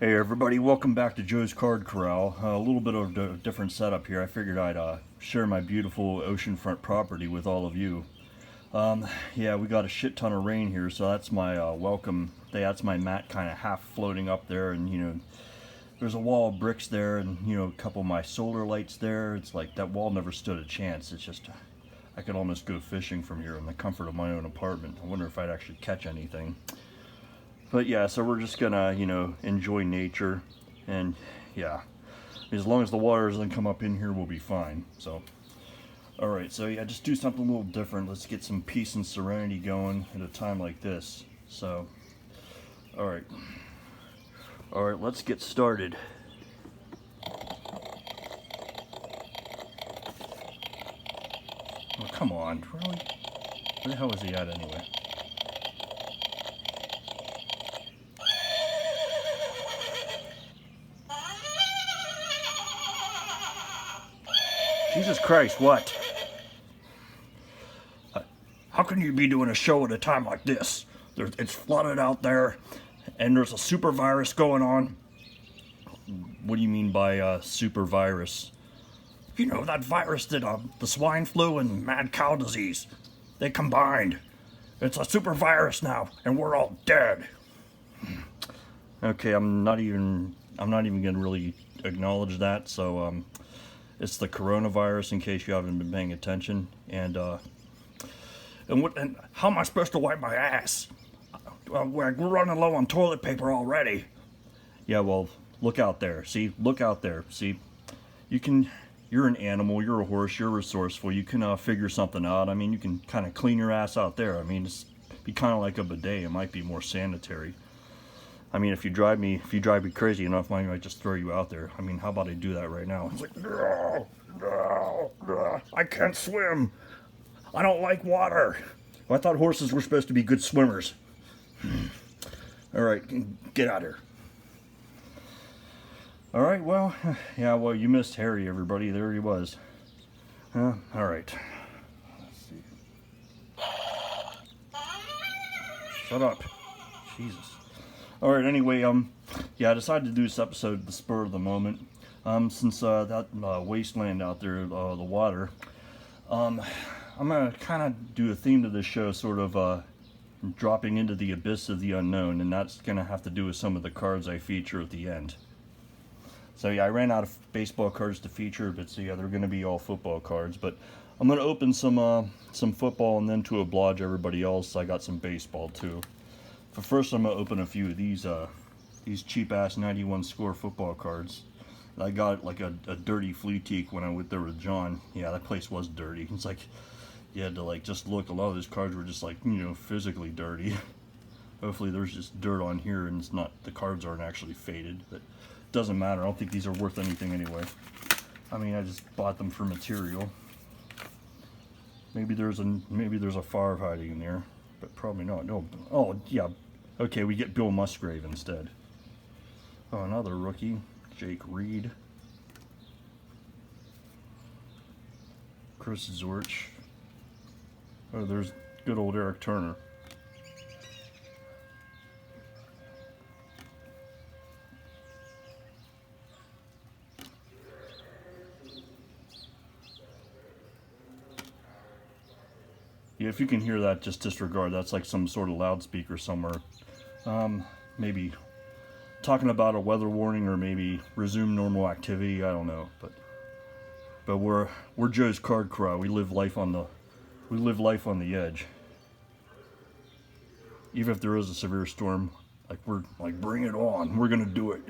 Hey everybody, welcome back to Joe's Card Corral. A little bit of a different setup here. I figured I'd share my beautiful oceanfront property with all of you. Yeah, we got a shit ton of rain here, so that's my welcome. That's my mat kind of half floating up there, and there's a wall of bricks there, and a couple of my solar lights there. It's like that wall never stood a chance. It's just I could almost go fishing from here in the comfort of my own apartment. I wonder if I'd actually catch anything. But yeah, so we're just gonna, enjoy nature, and yeah, as long as the water doesn't come up in here, we'll be fine. So, all right, so yeah, just do something a little different. Let's get some peace and serenity going at a time like this. So, all right, let's get started. Oh, come on, really? Where the hell is he at anyway? Jesus Christ, what? How can you be doing a show at a time like this? It's flooded out there, and there's a super virus going on. What do you mean by super virus? You know, that virus that the swine flu and mad cow disease. They combined. It's a super virus now, and we're all dead. Okay, I'm not even gonna really acknowledge that. So it's the coronavirus, in case you haven't been paying attention. And how am I supposed to wipe my ass? We're running low on toilet paper already. Yeah, well, look out there. See, look out there. See, you're an animal, you're a horse, you're resourceful. You can figure something out. I mean, you can kind of clean your ass out there. I mean, it's be kind of like a bidet. It might be more sanitary. I mean, if you drive me crazy enough, I might just throw you out there. I mean, how about I do that right now? It's like, no, no, no, I can't swim. I don't like water. Well, I thought horses were supposed to be good swimmers. All right, get out of here. All right, well, yeah, well, you missed Harry, everybody. There he was. All right. Let's see. Shut up. Jesus. All right, anyway, yeah, I decided to do this episode at the spur of the moment. Since that wasteland out there, the water, I'm gonna kind of do a theme to this show, sort of dropping into the abyss of the unknown, and that's gonna have to do with some of the cards I feature at the end. So yeah, I ran out of baseball cards to feature, but so yeah, they're gonna be all football cards. But I'm gonna open some football, and then to oblige everybody else, I got some baseball too. But first, I'm gonna open a few of these cheap ass 91 score football cards. I got like a dirty flea teak when I went there with John. Yeah, that place was dirty. It's like you had to like just look. A lot of those cards were just like physically dirty. Hopefully there's just dirt on here and it's not, the cards aren't actually faded, but it doesn't matter. I don't think these are worth anything anyway. I mean, I just bought them for material. Maybe there's a Favre hiding in there, but probably not. No. Oh yeah. Okay, we get Bill Musgrave instead. Oh, another rookie, Jake Reed, Chris Zorch. Oh, there's good old Eric Turner. Yeah, if you can hear that, just disregard. That's like some sort of loudspeaker somewhere. Maybe talking about a weather warning, or maybe resume normal activity. I don't know, but we're Joe's Card Corral. We live life on the edge. Even if there is a severe storm, we're like, bring it on. We're gonna do it.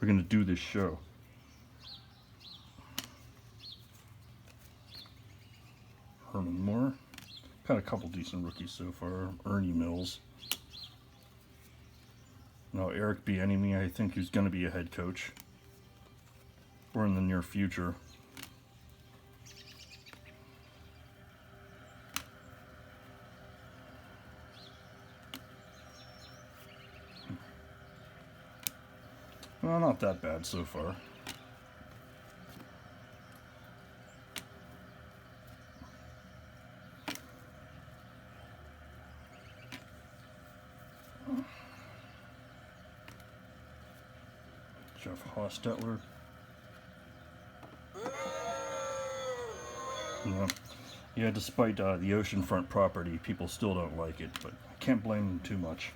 We're gonna do this show. Herman Moore. Got a couple decent rookies so far. Ernie Mills. No, Eric Bieniemy, I think he's going to be a head coach. Or in the near future. Well, not that bad so far. Jeff Hostetler. Yeah, despite the oceanfront property, people still don't like it, but I can't blame them too much.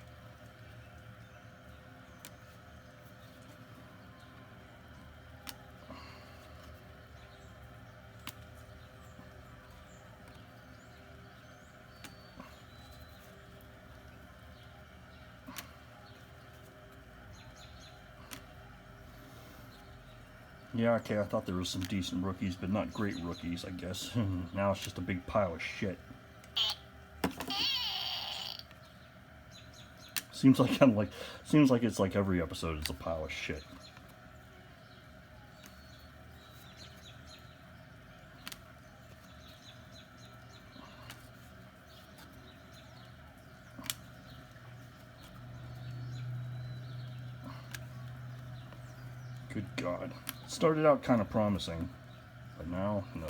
Yeah, okay, I thought there was some decent rookies, but not great rookies, I guess. Now it's just a big pile of shit. Seems like it's like every episode is a pile of shit. Good God. Started out kind of promising, but now, no.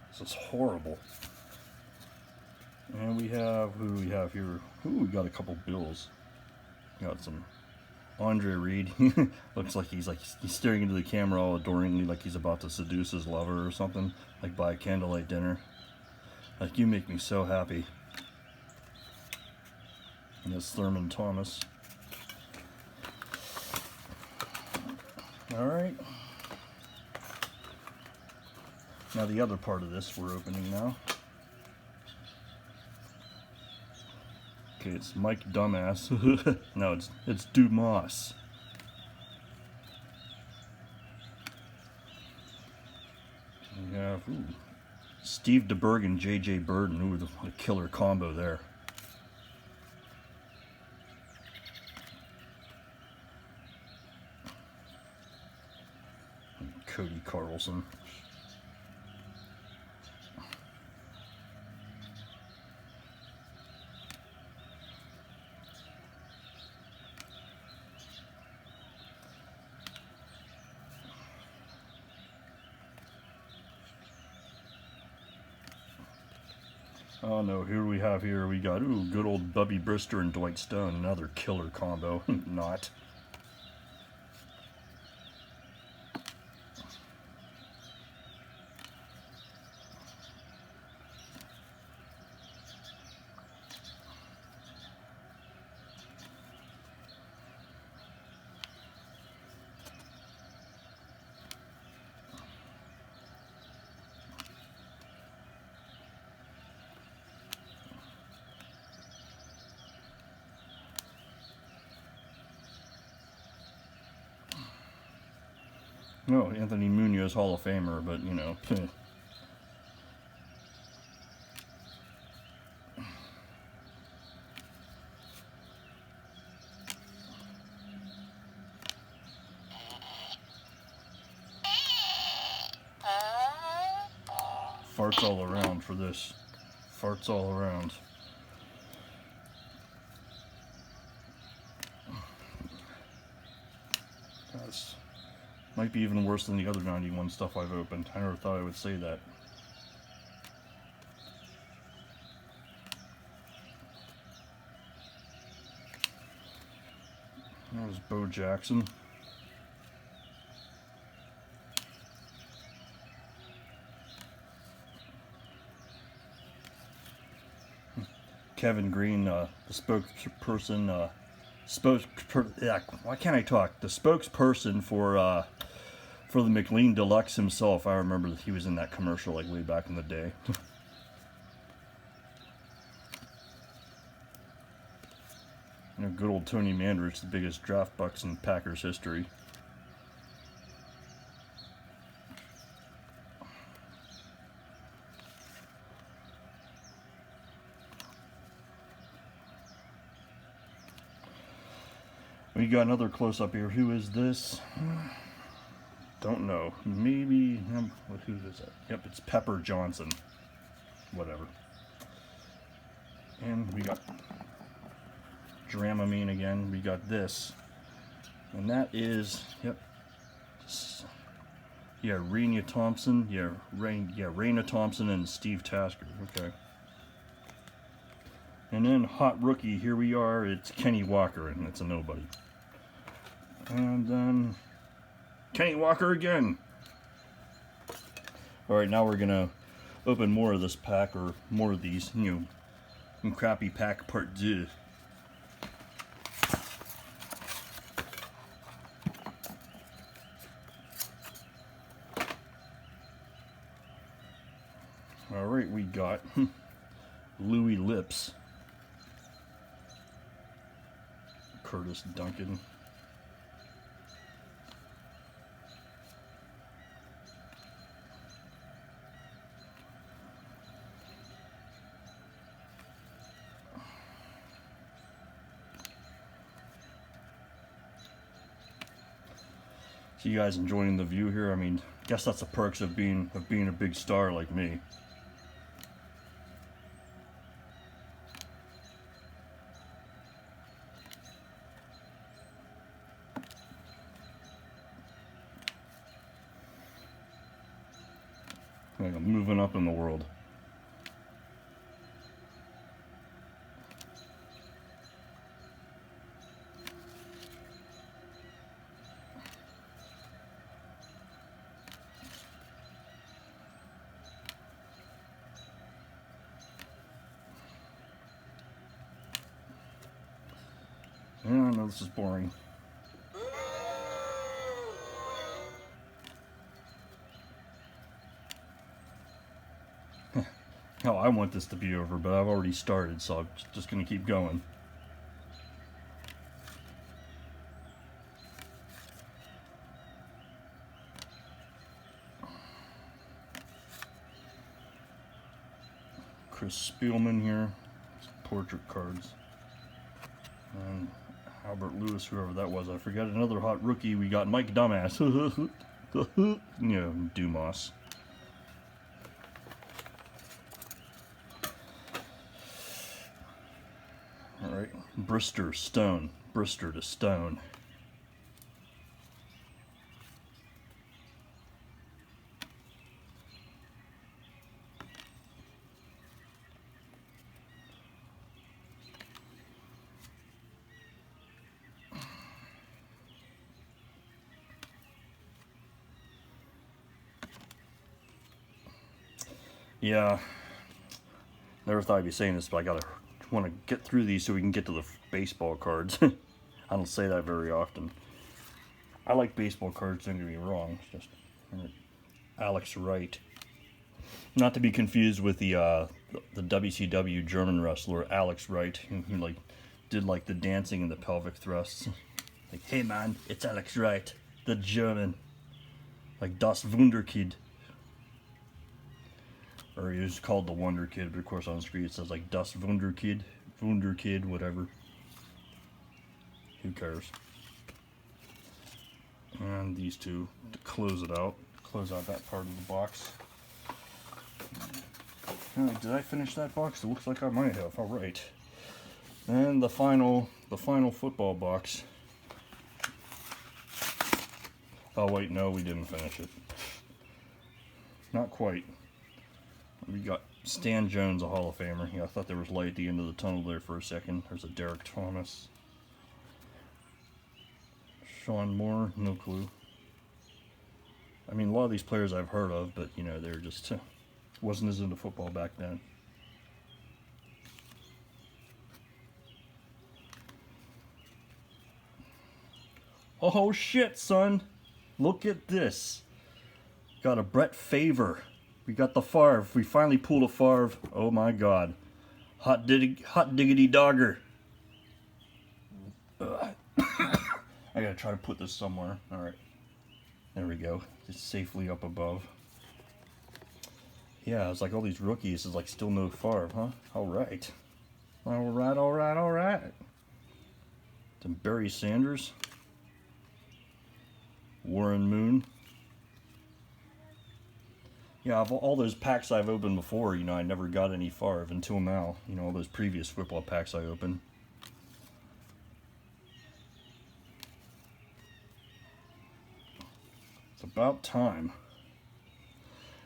This is horrible. And we have, who do we have here? Ooh, we got a couple bills. Got some Andre Reed. Looks like he's staring into the camera all adoringly, like he's about to seduce his lover or something, like by a candlelight dinner. Like, you make me so happy. And that's Thurman Thomas. Alright. Now the other part of this we're opening now. Okay, it's Mike Dumbass. No, it's Dumas. We have Steve DeBerg and J.J. Burden. Ooh, what a killer combo there. And Cody Carlson. Oh no, we got, good old Bubby Brister and Dwight Stone, another killer combo. Not. No, Anthony Munoz, Hall of Famer, but you know. Farts all around for this. Farts all around. That's might be even worse than the other 91 stuff I've opened. I never thought I would say that. That was Bo Jackson. Kevin Green, the spokesperson, why can't I talk? The spokesperson for the McLean Deluxe himself. I remember that he was in that commercial like way back in the day. You know, good old Tony Mandarich, the biggest draft bucks in Packers history. We got another close-up here. Who is this? Don't know. Maybe, who is that? Yep, it's Pepper Johnson. Whatever. And we got Dramamine again. We got this. And that is, yep, yeah, Raina Thompson, Raina Thompson and Steve Tasker, okay. And then hot rookie, here we are, it's Kenny Walker, and it's a nobody. And then Kenny Walker again. Alright, now we're gonna open more of this pack, or more of these, you know, crappy pack part 2. Alright, we got Louis Lips, Curtis Duncan, so you guys enjoying the view here? I mean, guess that's the perks of being a big star like me. Like I'm moving up in the world. Yeah, I know this is boring. Hell, I want this to be over, but I've already started, so I'm just going to keep going. Chris Spielman here, portrait cards. And Albert Lewis, whoever that was, I forget. Another hot rookie, we got Mike Dumbass. You know, Dumas. Alright, Brister Stone. Brister to Stone. Yeah, never thought I'd be saying this, but I want to get through these so we can get to the baseball cards. I don't say that very often. I like baseball cards, don't get me wrong. It's just Alex Wright, not to be confused with the WCW German wrestler Alex Wright, who like did like the dancing and the pelvic thrusts. Like, hey man, it's Alex Wright, the German, like Das Wunderkid. Or he was called the Wonder Kid, but of course on the screen it says like Das Wunderkid, Wunderkid, whatever. Who cares? And these two to close it out. Close out that part of the box. Did I finish that box? It looks like I might have. All right. And the final football box. Oh wait, no, we didn't finish it. Not quite. We got Stan Jones, a Hall of Famer. Yeah, I thought there was light at the end of the tunnel there for a second. There's a Derek Thomas. Sean Moore, no clue. I mean, a lot of these players I've heard of, but, you know, they're just... wasn't as into football back then. Oh, shit, son. Look at this. Got a Brett Favre. We got the Favre. We finally pulled a Favre. Oh my God. Hot diggity dogger. I gotta try to put this somewhere. Alright. There we go. It's safely up above. Yeah, it's like all these rookies is like still no Favre, huh? Alright. Alright. Then Barry Sanders. Warren Moon. Yeah, of all those packs I've opened before, you know, I never got any Favre until now. You know, all those previous football packs I opened. about time.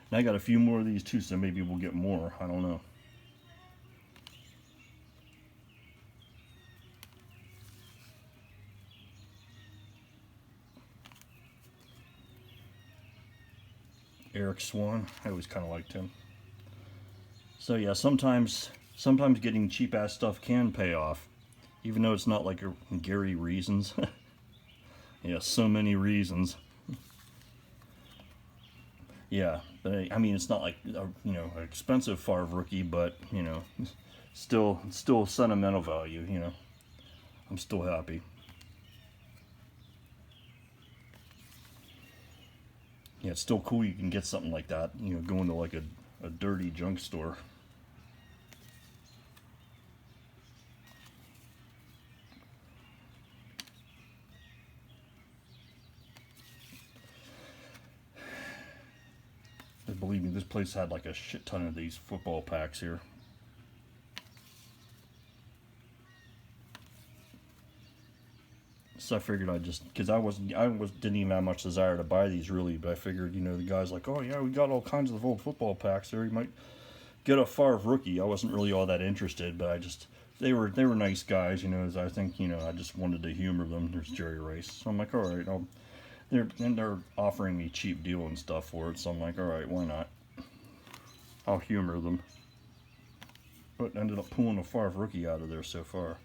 And I got a few more of these too, so maybe we'll get more. I don't know. Eric Swan, I always kind of liked him. So yeah, sometimes getting cheap ass stuff can pay off, even though it's not like a Gary Reasons. Yeah, so many reasons. Yeah, but I mean, it's not like a, you know, an expensive Favre rookie, but you know, still sentimental value. You know, I'm still happy. Yeah, it's still cool you can get something like that, you know, going to like a dirty junk store. And believe me, this place had like a shit ton of these football packs here. So I figured I'd just, because didn't even have much desire to buy these really, but I figured, you know, the guy's like, oh yeah, we got all kinds of old football packs there, you might get a Favre rookie. I wasn't really all that interested, but I just, they were nice guys, you know, as I think, you know, I just wanted to humor them. There's Jerry Rice. So I'm like, all right, they're offering me cheap deal and stuff for it, so I'm like, all right, why not? I'll humor them. But ended up pulling a Favre rookie out of there so far.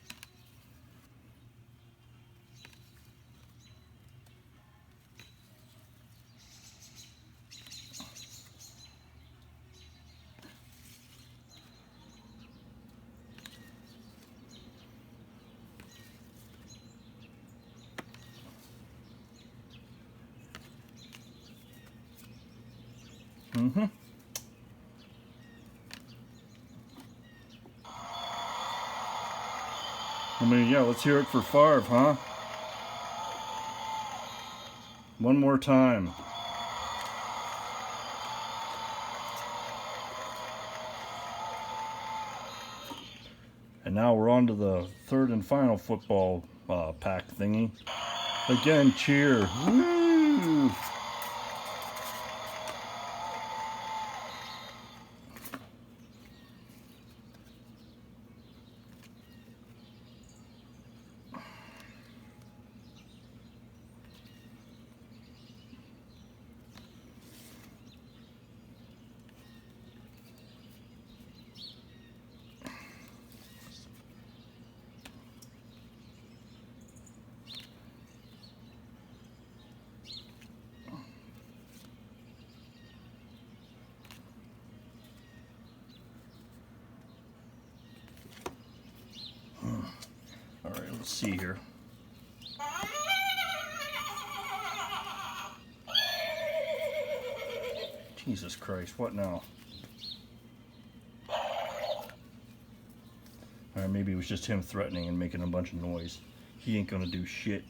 Mm-hmm. I mean, yeah, let's hear it for Favre, huh? One more time. And now we're on to the third and final football pack thingy. Again, cheer. Woo! All right, let's see here. Jesus Christ, what now? Or maybe it was just him threatening and making a bunch of noise. He ain't gonna do shit.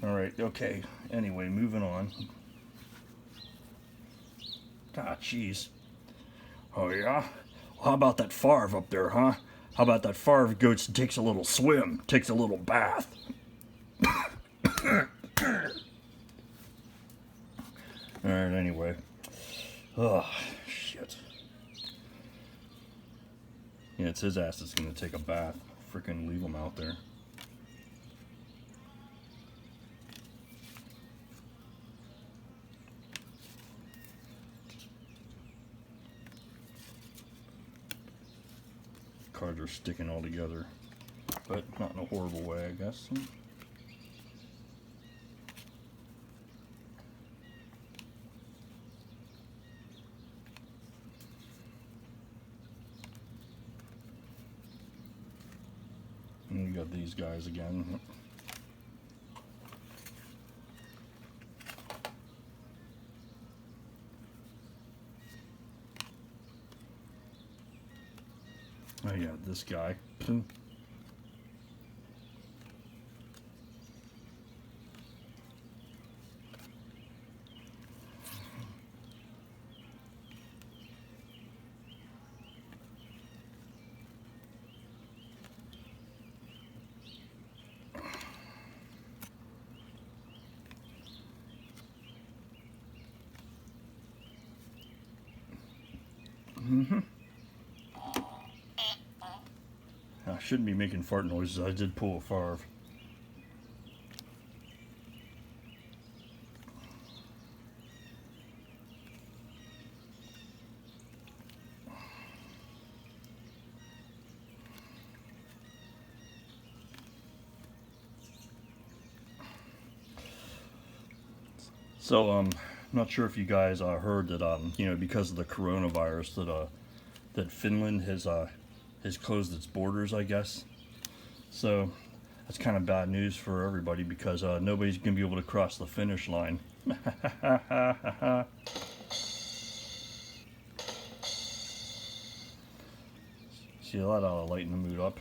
Alright, okay. Anyway, moving on. Ah, jeez. Oh, yeah? Well, how about that Favre up there, huh? How about that Favre goes and takes a little swim, takes a little bath? Alright, anyway. Oh, shit. Yeah, it's his ass that's gonna take a bath. Freaking leave him out there. Cards are sticking all together, but not in a horrible way, I guess. And we got these guys again. Oh yeah, this guy. I shouldn't be making fart noises. I did pull a Favre. So, I'm not sure if you guys heard that, because of the coronavirus, that Finland has closed its borders, I guess. So, that's kind of bad news for everybody because nobody's going to be able to cross the finish line. See, that ought to lighten the mood up.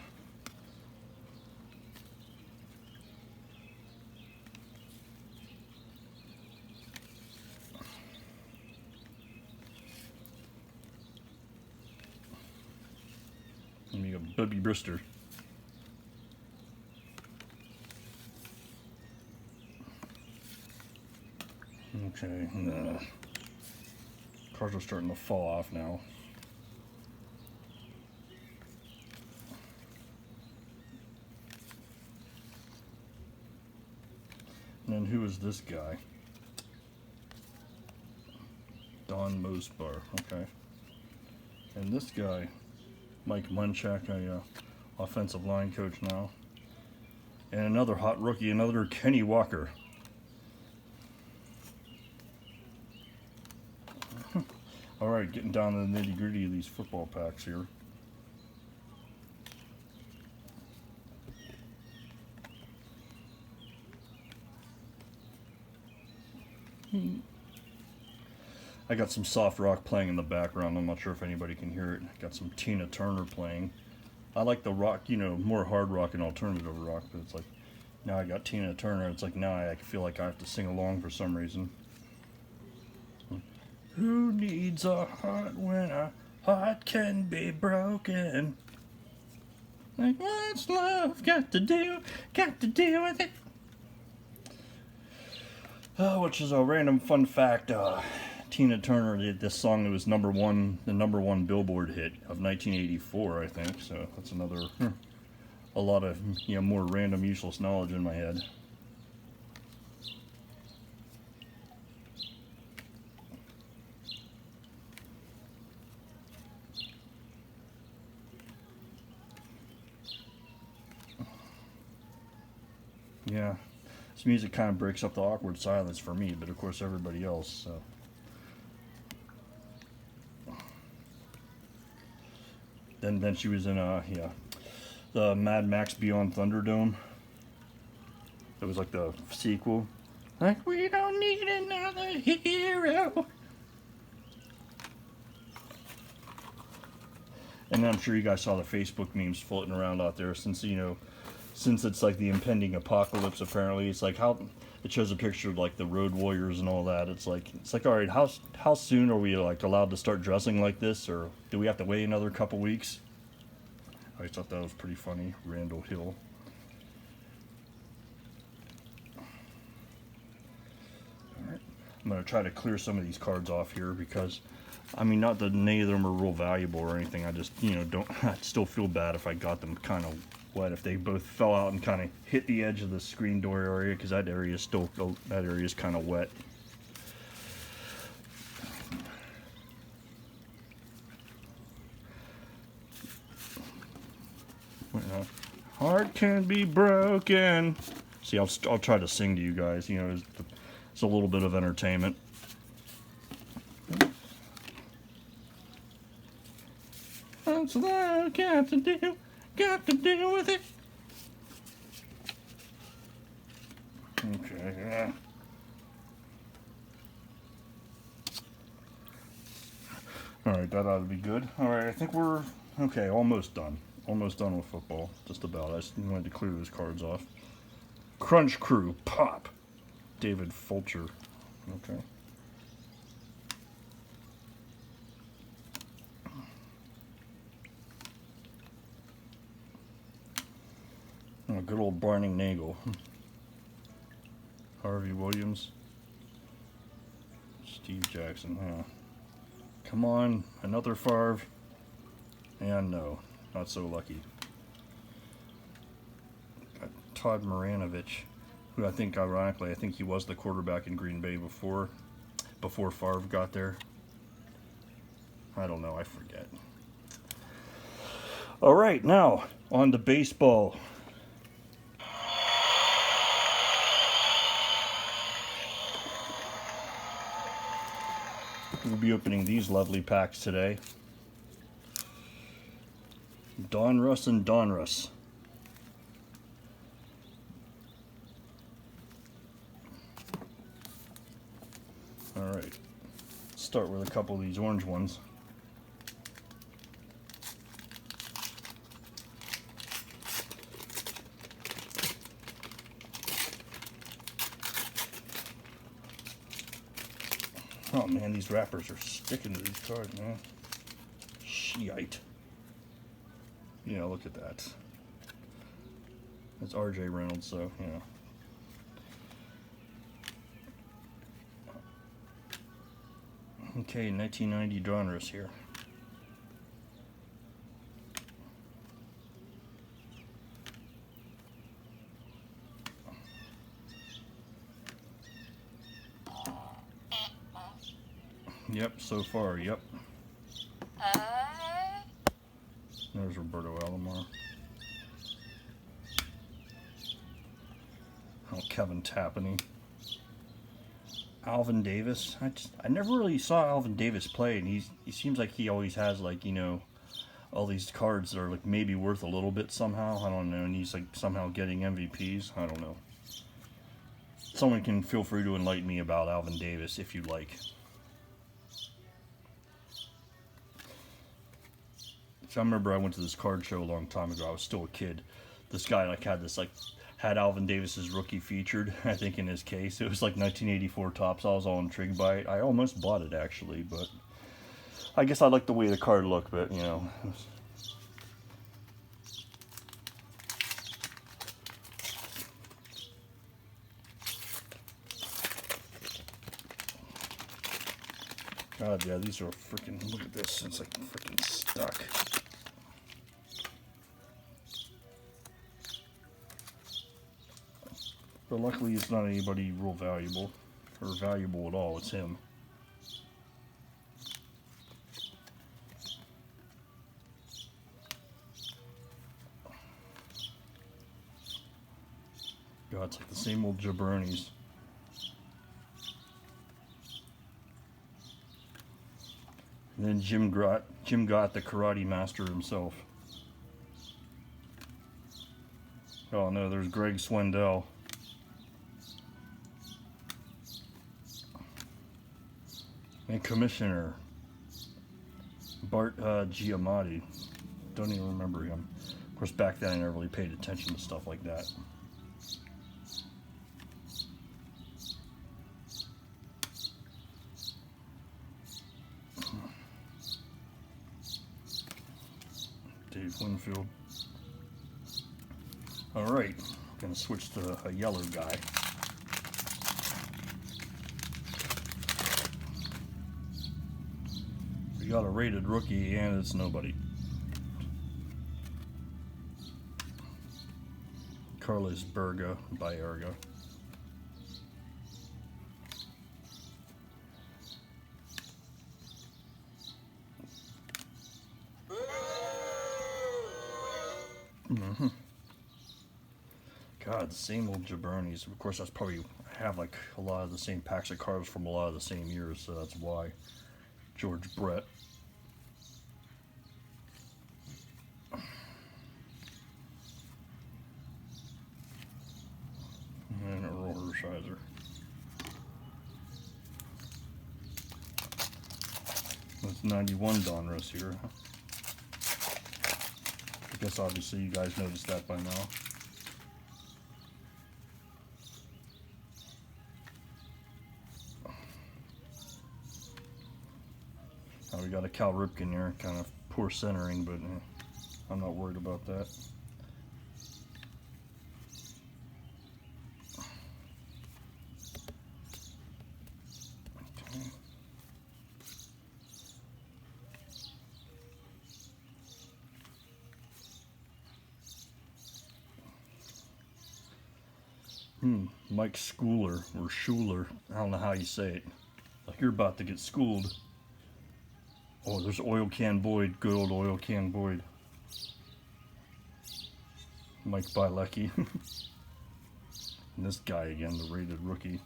Let me go Bubby Brister. Okay, cars are starting to fall off now. And then who is this guy? Don Mosbar, okay. And this guy, Mike Munchak, a offensive line coach now. And another hot rookie, another Kenny Walker. All right, getting down to the nitty-gritty of these football packs here. I got some soft rock playing in the background. I'm not sure if anybody can hear it. Got some Tina Turner playing. I like the rock, more hard rock and alternative rock, but it's like, now I got Tina Turner. It's like, now I feel like I have to sing along for some reason. Who needs a heart when a heart can be broken? Like, what's love got to do with it? Which is a random fun fact. Tina Turner did this song. It was the number one Billboard hit of 1984, I think. So that's another, a lot of more random useless knowledge in my head. Yeah, this music kind of breaks up the awkward silence for me, but of course everybody else. So. Then she was in the Mad Max Beyond Thunderdome. It was like the sequel. Like, we don't need another hero. And I'm sure you guys saw the Facebook memes floating around out there since it's like the impending apocalypse. Apparently, it's like how it shows a picture of like the Road Warriors and all that. It's like all right, how soon are we like allowed to start dressing like this, or do we have to wait another couple weeks? I thought that was pretty funny. Randall Hill. All right, I'm gonna try to clear some of these cards off here because, I mean, not that any of them are real valuable or anything. I just don't. I still feel bad if I got them kind of wet, if they both fell out and kind of hit the edge of the screen door area, because that area is kind of wet. Heart can be broken. See, I'll try to sing to you guys. It's a little bit of entertainment. What's that got to do with it? Okay, yeah. Alright, that ought to be good. Alright, I think we're, okay, almost done. Almost done with football. Just about. I just wanted to clear those cards off. Crunch Crew, pop. David Fulcher. Okay. Oh, good old Barney Nagel. Harvey Williams. Steve Jackson, huh? Come on, another Favre. And no, not so lucky. Got Todd Maranovich, who I think, ironically, I think he was the quarterback in Green Bay before Favre got there. I don't know, I forget. All right, now on to baseball. We'll be opening these lovely packs today. Donruss and Donruss. All right, start with a couple of these orange ones. Oh man, these wrappers are sticking to these cards, man. Shite. Yeah, look at that. That's R.J. Reynolds, so, you know. Okay, 1990 Donruss here. Yep, so far, yep. There's Roberto Alomar. Oh, Kevin Tapani. Alvin Davis. I never really saw Alvin Davis play, and he seems like he always has, like, you know, all these cards that are like maybe worth a little bit somehow. I don't know, and he's like somehow getting MVPs. I don't know. Someone can feel free to enlighten me about Alvin Davis if you like. I remember I went to this card show a long time ago. I was still a kid. This guy like had Alvin Davis's rookie featured, I think, in his case. It was like 1984 Topps. I was all intrigued by it. I almost bought it actually, but I guess I liked the way the card looked, but you know. God, yeah, these are freaking, look at this, it's like freaking stuck. But luckily it's not anybody real valuable, or valuable at all, it's him. God, it's like the same old jabronis. And then Jim Gott, the karate master himself. Oh no, there's Greg Swindell. And Commissioner Bart Giamatti. Don't even remember him. Of course, back then I never really paid attention to stuff like that. Dave Winfield. All right, gonna switch to a yellow guy. We got a rated rookie, and it's nobody. Carlos Baerga. God, the same old jabronis. Of course, that's probably, I have like a lot of the same packs of cards from a lot of the same years, so that's why. George Brett. And a Roller Shizer. That's 91 Donruss here. I guess obviously you guys noticed that by now. Now we got a Cal Ripken here, kind of poor centering, but I'm not worried about that. Okay. Mike Schooler or Schuler. I don't know how you say it. Like you're about to get schooled. Oh, there's Oil Can Boyd. Good old Oil Can Boyd. Mike Bilecki. And this guy again, the rated rookie.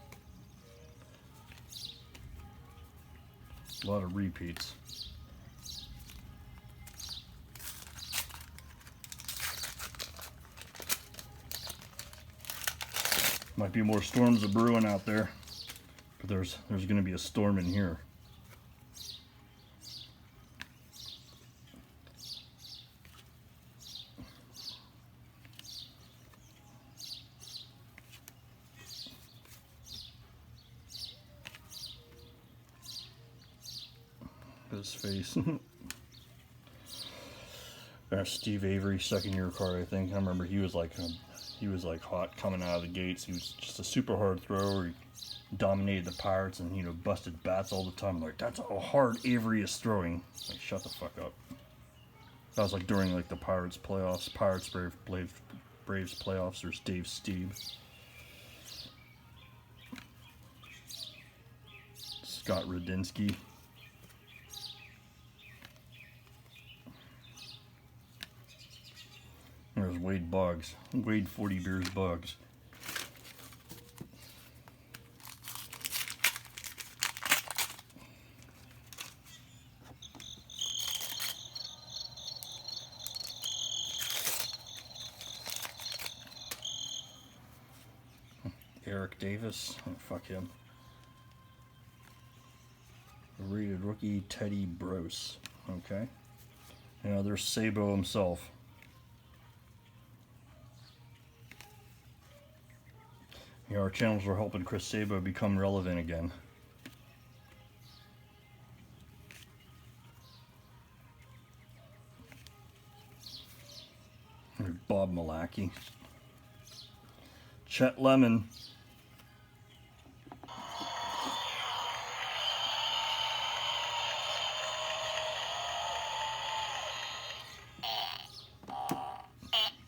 A lot of repeats. Might be more storms of brewing out there, but there's going to be a storm in here. His face. There's Steve Avery, second year card, I think. I remember he was like hot coming out of the gates. He was just a super hard thrower. He dominated the Pirates and, you know, busted bats all the time. Like, that's how hard Avery is throwing. Like, shut the fuck up. That was like during like the Pirates playoffs, Braves playoffs. There's Dave Steeb, Scott Radinsky. There's Wade Boggs. Wade 40 Beers Boggs. Eric Davis. Oh, fuck him. Rated rookie Teddy Brose. Okay. Now there's Sabo himself. You know, our channels are helping Chris Sabo become relevant again. There's Bob Malachy. Chet Lemon.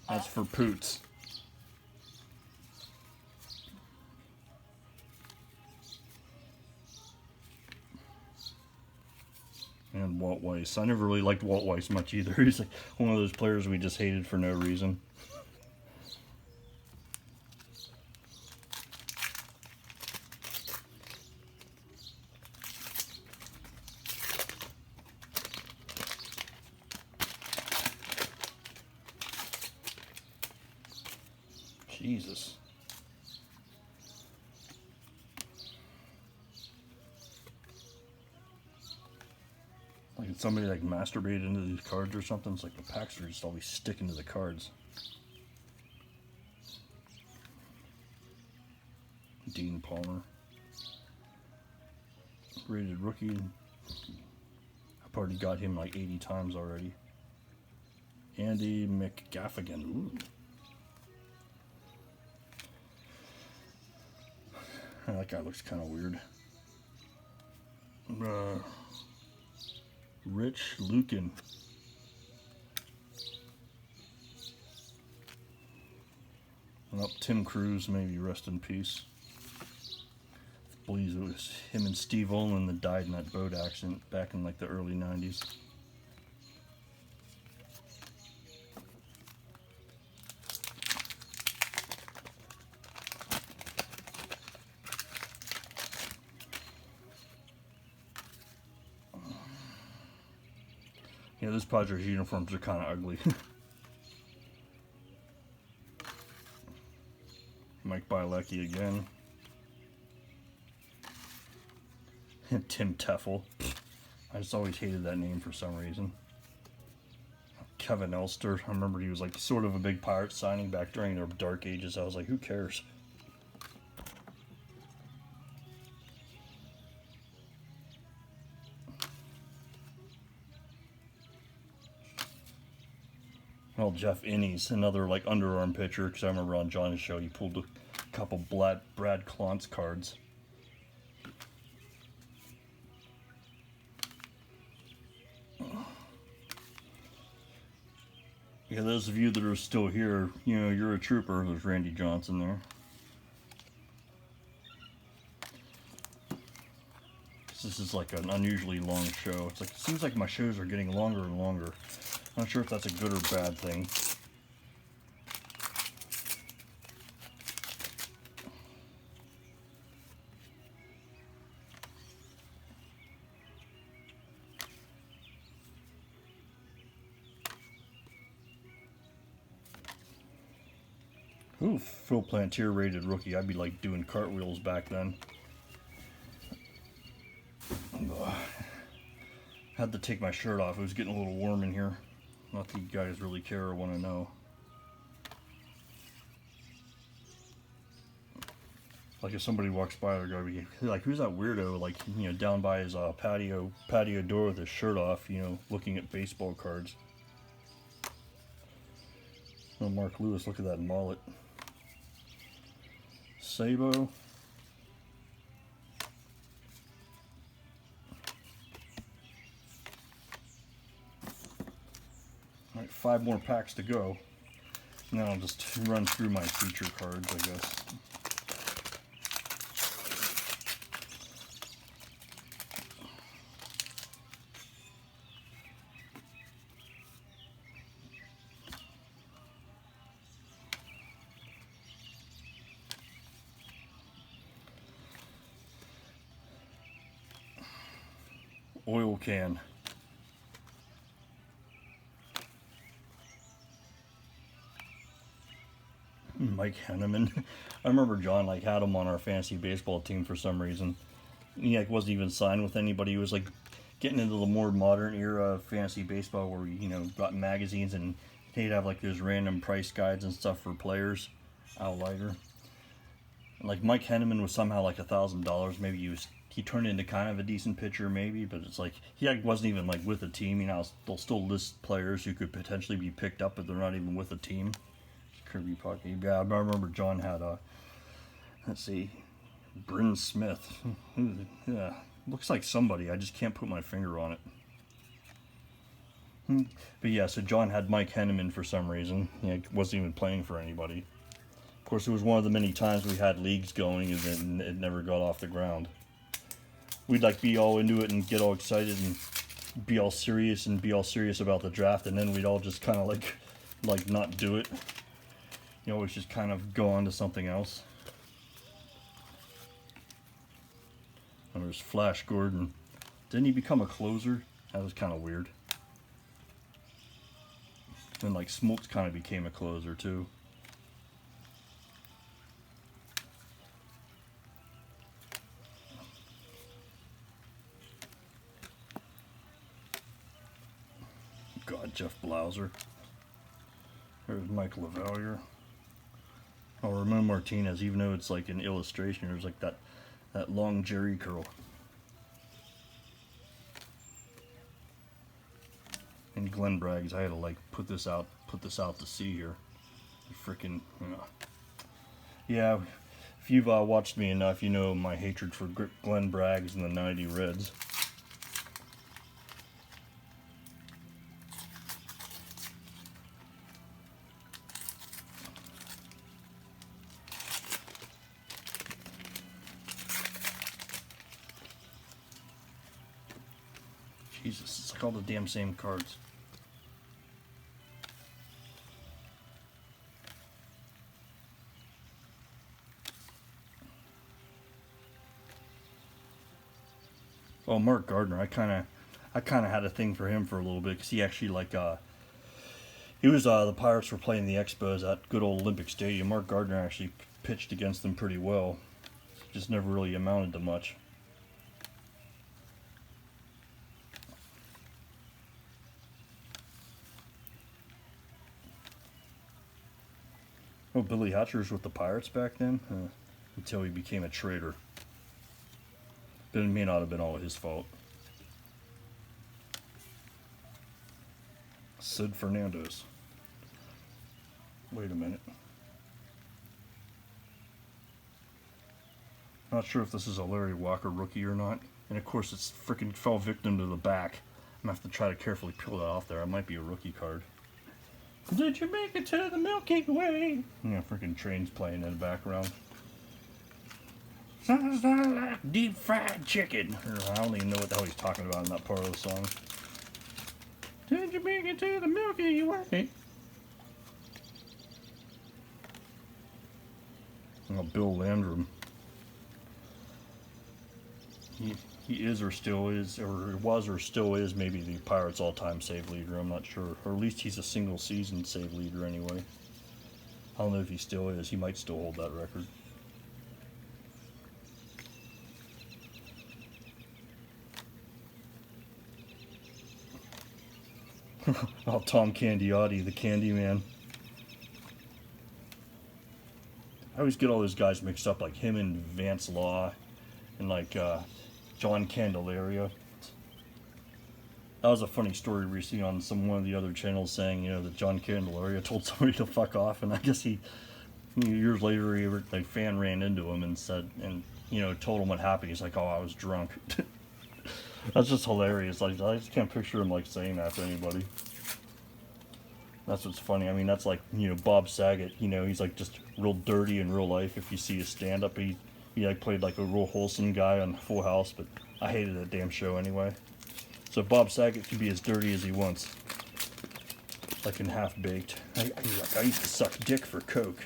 That's for Poots. And Walt Weiss. I never really liked Walt Weiss much either. He's like one of those players we just hated for no reason. Jesus. Like if somebody like masturbated into these cards or something. It's like the packs are just always sticking to the cards. Dean Palmer. Rated rookie. I've already got him like 80 times already. Andy McGaffigan. Ooh. That guy looks kind of weird. Rich Lukin. Well, Tim Cruz, maybe rest in peace. I believe it was him and Steve Olin that died in that boat accident back in like the early 90s. Yeah, this Padres uniforms are kind of ugly. Mike Bilecki again. And Tim Teffel. I just always hated that name for some reason. Kevin Elster. I remember he was like sort of a big Pirate signing back during their dark ages. I was like, who cares? Well, Jeff Innes, another like underarm pitcher, because I remember on John's show he pulled a couple Brad Klontz cards. Yeah, those of you that are still here, you know, you're a trooper. There's Randy Johnson there. This is like an unusually long show. It's like, it seems like my shows are getting longer and longer. Not sure if that's a good or bad thing. Ooh, Phil Plantier rated rookie. I'd be like doing cartwheels back then. Had to take my shirt off. It was getting a little warm in here. Not that you guys really care or want to know. Like if somebody walks by, they're gonna be like, "Who's that weirdo?" Like, you know, down by his patio door with his shirt off, you know, looking at baseball cards. Oh, Mark Lewis, look at that mullet. Sabo. Alright, 5 more packs to go. Now I'll just run through my feature cards, I guess. Oil can. Mike Henneman. I remember John like had him on our fantasy baseball team for some reason. He like wasn't even signed with anybody. He was like getting into the more modern era of fantasy baseball where, you know, got magazines and he'd have like those random price guides and stuff for players. Outlier. Like Mike Henneman was somehow like $1,000. Maybe he turned into kind of a decent pitcher maybe, but it's like he like wasn't even like with a team. You know, they'll still list players who could potentially be picked up, but they're not even with a team. Kirby Pocket. Yeah, I remember John had let's see, Bryn Smith. Yeah, looks like somebody. I just can't put my finger on it. But yeah, so John had Mike Henneman for some reason. He wasn't even playing for anybody. Of course, it was one of the many times we had leagues going and then it never got off the ground. We'd like be all into it and get all excited and be all serious about the draft, and then we'd all just kind of like not do it. You know, it's just kind of go on to something else. And there's Flash Gordon. Didn't he become a closer? That was kind of weird. Then like Smoltz kind of became a closer too. God, Jeff Blauser. There's Mike Lavalier. Oh, Ramon Martinez, even though it's like an illustration, there's like that long Jerry curl. And Glenn Braggs, I had to like put this out to sea here. Freaking, you know. Yeah, if you've watched me enough, you know my hatred for Glenn Braggs and the '90 Reds. Jesus, it's like all the damn same cards. Oh, Mark Gardner, I kind of had a thing for him for a little bit because he actually like he was the Pirates were playing the Expos at good old Olympic Stadium. Mark Gardner actually pitched against them pretty well. Just never really amounted to much. Oh, Billy Hatcher was with the Pirates back then, until he became a traitor. But it may not have been all his fault. Sid Fernandez. Wait a minute. Not sure if this is a Larry Walker rookie or not. And of course it's freaking fell victim to the back. I'm going to have to try to carefully peel that off there. It might be a rookie card. Did you make it to the Milky Way? Yeah, freaking trains playing in the background. Sounds like deep fried chicken. I don't even know what the hell he's talking about in that part of the song. Did you make it to the Milky Way? Oh, Bill Landrum. He is or still is, or was or still is, maybe the Pirates' all-time save leader. I'm not sure. Or at least he's a single-season save leader anyway. I don't know if he still is. He might still hold that record. Oh, Tom Candiotti, the Candy Man. I always get all those guys mixed up, like him and Vance Law, and like John Candelaria. That was a funny story recently on one of the other channels, saying, you know, that John Candelaria told somebody to fuck off, and I guess years later, a fan ran into him and said, and you know, told him what happened. He's like, "Oh, I was drunk." That's just hilarious. Like, I just can't picture him like saying that to anybody. That's what's funny. I mean, that's like, you know, Bob Saget. You know, he's like just real dirty in real life. If you see his stand-up, he like played like a real wholesome guy on Full House, but I hated that damn show anyway. So Bob Saget can be as dirty as he wants, like in Half Baked. I used to suck dick for coke.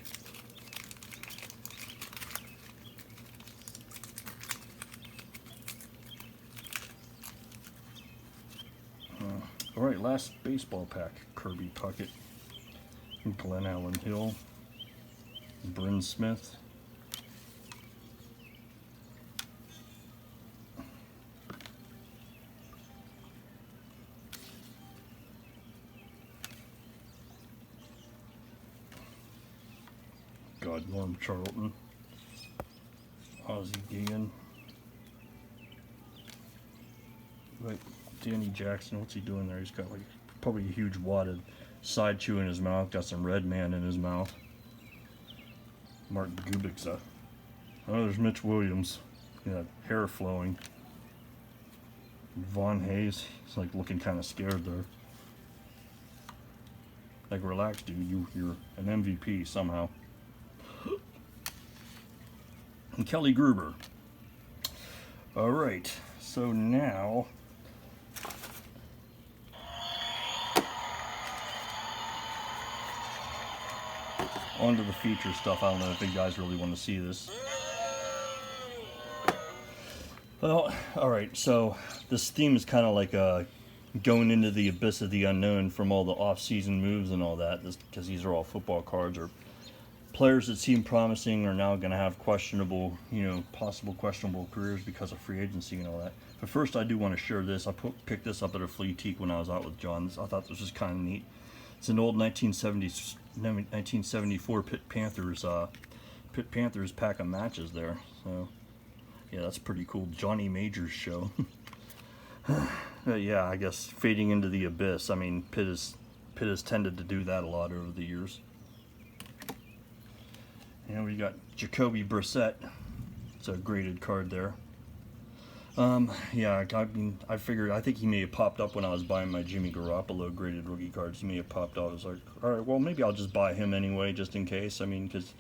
All right, last baseball pack. Kirby Puckett, Glenn Allen Hill, Bryn Smith, Norm Charlton, Ozzie Guillen, right, Danny Jackson. What's he doing there? He's got like probably a huge wadded side chew in his mouth. Got some red man in his mouth. Mark Kubica. Oh, there's Mitch Williams. Yeah, hair flowing. Vaughn Hayes. He's like looking kind of scared there. Like, relax, dude. You're an MVP somehow. And Kelly Gruber. All right. So now, on to the feature stuff. I don't know if you guys really want to see this. Well, alright, so this theme is kind of like going into the abyss of the unknown from all the off-season moves and all that, because these are all football cards, or players that seem promising are now going to have questionable, you know, possible questionable careers because of free agency and all that. But first, I do want to share this. I picked this up at a flea teak when I was out with John. I thought this was kind of neat. It's an old 1974 Pitt Panthers pack of matches there. So yeah, that's pretty cool. Johnny Majors show. Yeah, I guess fading into the abyss. I mean, Pitt has tended to do that a lot over the years. And we got Jacoby Brissett. It's a graded card there. Yeah, I mean, I think he may have popped up when I was buying my Jimmy Garoppolo graded rookie cards. He may have popped out. I was like, all right, well, maybe I'll just buy him anyway, just in case. I mean, because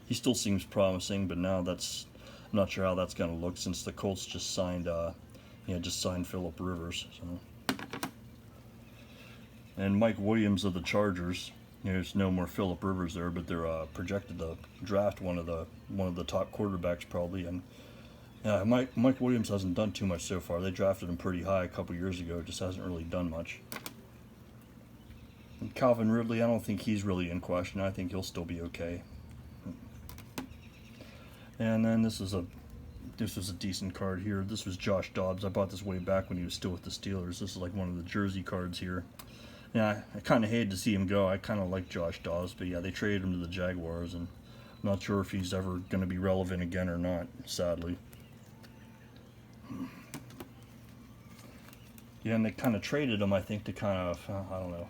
he still seems promising, but now I'm not sure how that's going to look since the Colts just signed Phillip Rivers. So. And Mike Williams of the Chargers. There's no more Phillip Rivers there, but they're projected to draft one of the top quarterbacks probably. And yeah, Mike Williams hasn't done too much so far. They drafted him pretty high a couple years ago. Just hasn't really done much. And Calvin Ridley, I don't think he's really in question. I think he'll still be okay. And then this was a decent card here. This was Josh Dobbs. I bought this way back when he was still with the Steelers. This is like one of the jersey cards here. Yeah, I kind of hated to see him go. I kind of like Josh Dobbs, but yeah, they traded him to the Jaguars, and I'm not sure if he's ever going to be relevant again or not, sadly. Yeah, and they kind of traded him, I think, to kind of, I don't know,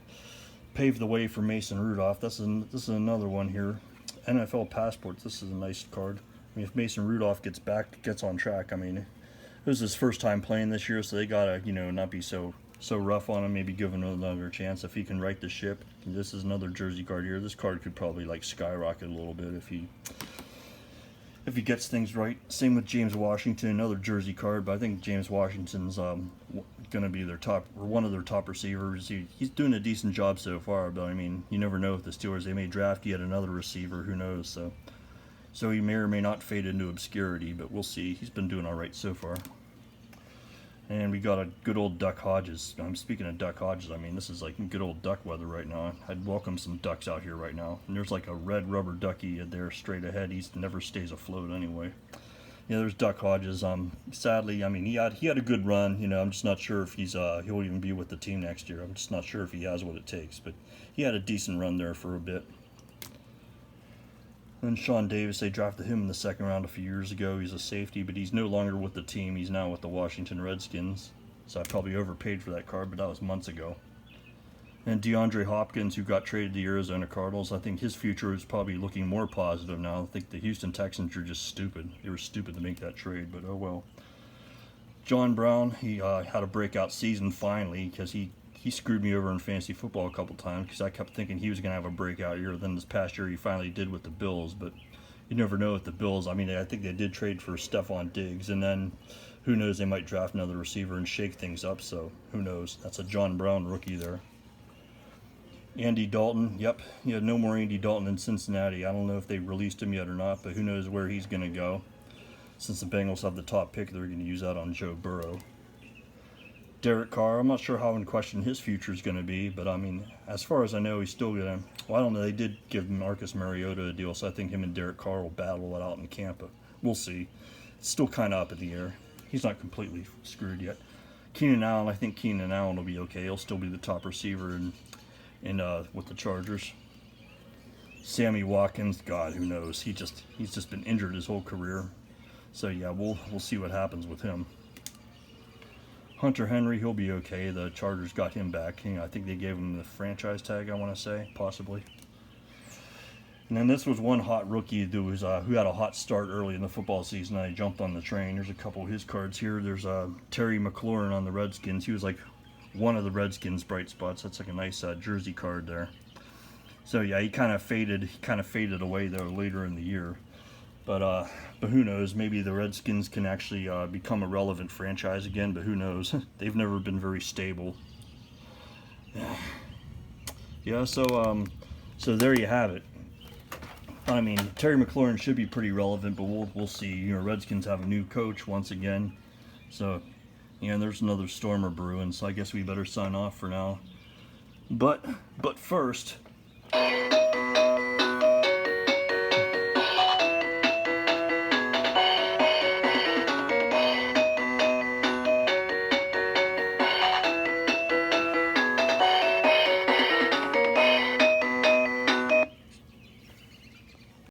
pave the way for Mason Rudolph. This is another one here. NFL Passports. This is a nice card. I mean, if Mason Rudolph gets on track, I mean, it was his first time playing this year, so they gotta, you know, not be so rough on him. Maybe give him another chance if he can right the ship. This is another jersey card here. This card could probably like skyrocket a little bit if if he gets things right. Same with James Washington, another jersey card, but I think James Washington's going to be their top, or one of their top receivers. He's doing a decent job so far, but I mean, you never know with the Steelers. They may draft yet another receiver, who knows? So he may or may not fade into obscurity, but we'll see. He's been doing all right so far. And we got a good old Duck Hodges. I'm speaking of Duck Hodges, I mean, this is like good old duck weather right now. I'd welcome some ducks out here right now. And there's like a red rubber ducky there straight ahead. He never stays afloat anyway. Yeah, there's Duck Hodges. Sadly, I mean, he had a good run. You know, I'm just not sure if he'll even be with the team next year. I'm just not sure if he has what it takes. But he had a decent run there for a bit. Then Sean Davis, they drafted him in the second round a few years ago. He's a safety, but he's no longer with the team. He's now with the Washington Redskins. So I probably overpaid for that card, but that was months ago. And DeAndre Hopkins, who got traded to the Arizona Cardinals, I think his future is probably looking more positive now. I think the Houston Texans are just stupid. They were stupid to make that trade, but oh well. John Brown, he had a breakout season finally, because he screwed me over in fantasy football a couple times because I kept thinking he was going to have a breakout year. Then this past year he finally did with the Bills, but you never know with the Bills. I mean, I think they did trade for Stephon Diggs, and then who knows, they might draft another receiver and shake things up, so who knows. That's a John Brown rookie there. Andy Dalton, yep, no more Andy Dalton in Cincinnati. I don't know if they released him yet or not, but who knows where he's going to go. Since the Bengals have the top pick, they're going to use that on Joe Burrow. Derek Carr, I'm not sure how in question his future is going to be, but I mean, as far as I know, he's still going to, well, I don't know, they did give Marcus Mariota a deal, so I think him and Derek Carr will battle it out in camp. We'll see. It's still kind of up in the air. He's not completely screwed yet. Keenan Allen, I think Keenan Allen will be okay. He'll still be the top receiver with the Chargers. Sammy Watkins, God, who knows? He's just been injured his whole career. So yeah, we'll see what happens with him. Hunter Henry, he'll be okay. The Chargers got him back. I think they gave him the franchise tag, I want to say, possibly. And then this was one hot rookie who had a hot start early in the football season. I jumped on the train. There's a couple of his cards here. There's Terry McLaurin on the Redskins. He was like one of the Redskins' bright spots. That's like a nice jersey card there. So yeah, he kind of faded away though later in the year. But who knows? Maybe the Redskins can actually become a relevant franchise again. But who knows? They've never been very stable. Yeah. So there you have it. I mean, Terry McLaurin should be pretty relevant, but we'll see. You know, Redskins have a new coach once again. So yeah, there's another storm brewing. So I guess we better sign off for now. But first.